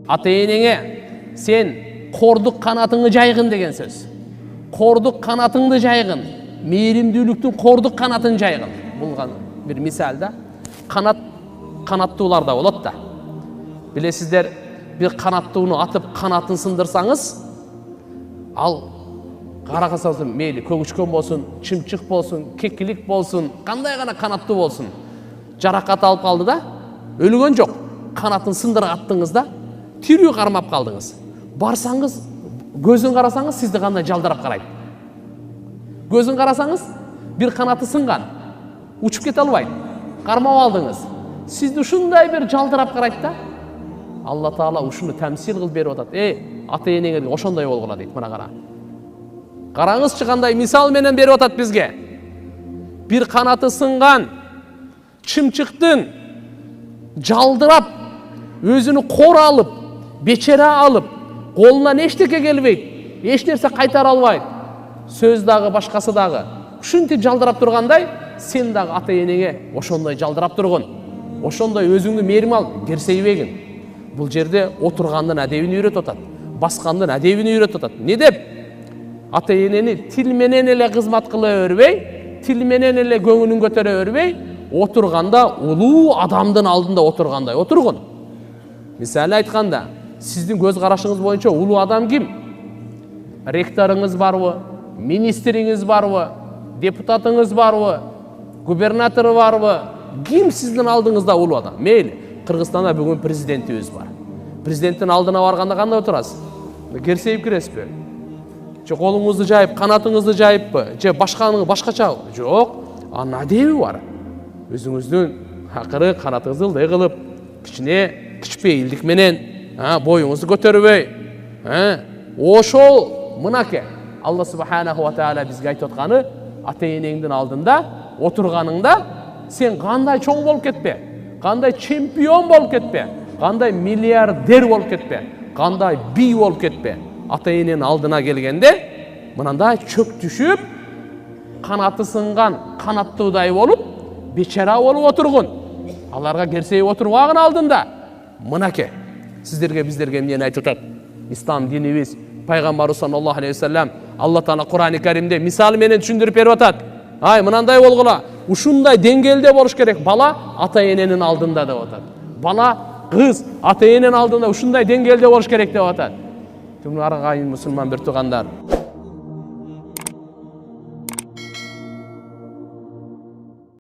ата-энеңе сен кордук канатыңды жайгын деген сөз. Кордук канатыңды жайгын, мээримдүүлүктүн кордук канатын жайгын. Бул бир мисал да. Канаттуулар да болот да. Билесиздер, бир канаттууну атып канатын сындырсаңыз, ал каракасаңыз мейли көгүчкөн болсун, чымчык болсун, кекилик болсун, кандай гана канаттуу болсун, жаракат алып калды да, өлгөн жок. Канатын сындырып аттыңыз да, тирүү кармап калдыңыз. Барсаңыз, көзүн карасаңыз, сизди кандай жалдырап карайт. Көзүн карасаңыз, бир канаты сынган, учуп кете албайт. Кармап алдыңыз. Сизди ушундай бир жалдырап карайт да. Алла Таала ушуну тамсил кылып берип атат. Ата-энеңе ошондой болгула дейт. Мына кара. Караңызчы кандай мисал менен берип атат бизге. Бир канаты сынган чымчыктын жалдырап, өзүнү кор алып, бечера алып, колунан эчтеке келбейт, эч нерсе кайтара албайт. Сөз дагы, башкасы дагы. Ушинтип жалдырап тургандай, сен дагы ата-энеңе ошондой жалдырап тургун. Ошондой өзүңдү мээрим ал, керсейбегин. Бул жерде отургандын адебин үйрөтүп атат, баскандын адебин үйрөтүп атат. Не деп? Ата-энени тил менен эле кызмат кыла өрбөй, тил менен эле көңүлүн көтөрө өрбөй, отурганда улуу адамдын алдында отургандай отургун. Мисалы айтканда, сиздин көз карашыңыз боюнча улуу адам ким? Ректоруңуз барбы? Министриңиз барбы? Депутатыңыз барбы? Губернатору барбы? Ким сиздин алдыңызда улуу адам? Мейли. Кыргызстанда бүгүн президентибиз бар. Президенттин алдына барганда кандай отурасыз? Керсейип киресизби? Же колуңузду жайып, канатыңызды жайыппы? Же башкачабы? Жок, анын адеби бар. Өзүңүздүн акыры канатыңызды ылдый кылып, кичине кичпейилдик менен, боюңузду көтөрбөй, ошол мынаке Алла субханаху ва таала бизге айтып атканы, ата-энеңдин алдында отурганыңда сен кандай чоң болуп кетпе, кандай чемпион болуп кетпе, кандай миллиардер болуп кетпе, кандай бий болуп кетпе. Ата-эненин алдына келгенде мынандай чөк түшүп, канаты сынган канаттуудай болуп, бечара болуп отургун. Аларга керсейип отурбагын алдында. Мынаке сиздерге биздерге эмнени айтып атат? Ислам динибиз, пайгамбарыбыз саллаллаху алейхи ва саллям Алла Таала Кур'ан-ы Каримде мисал менен түшүндүрүп берип атат. Мынандай болгула, ушундай деңгээлде болуш керек. Бала ата-эненин алдында деп атат. Бала, кыз ата-эненин алдында ушундай деңгээлде болуш керек деп атат. Түмүн аргайын мусулман бир туугандар.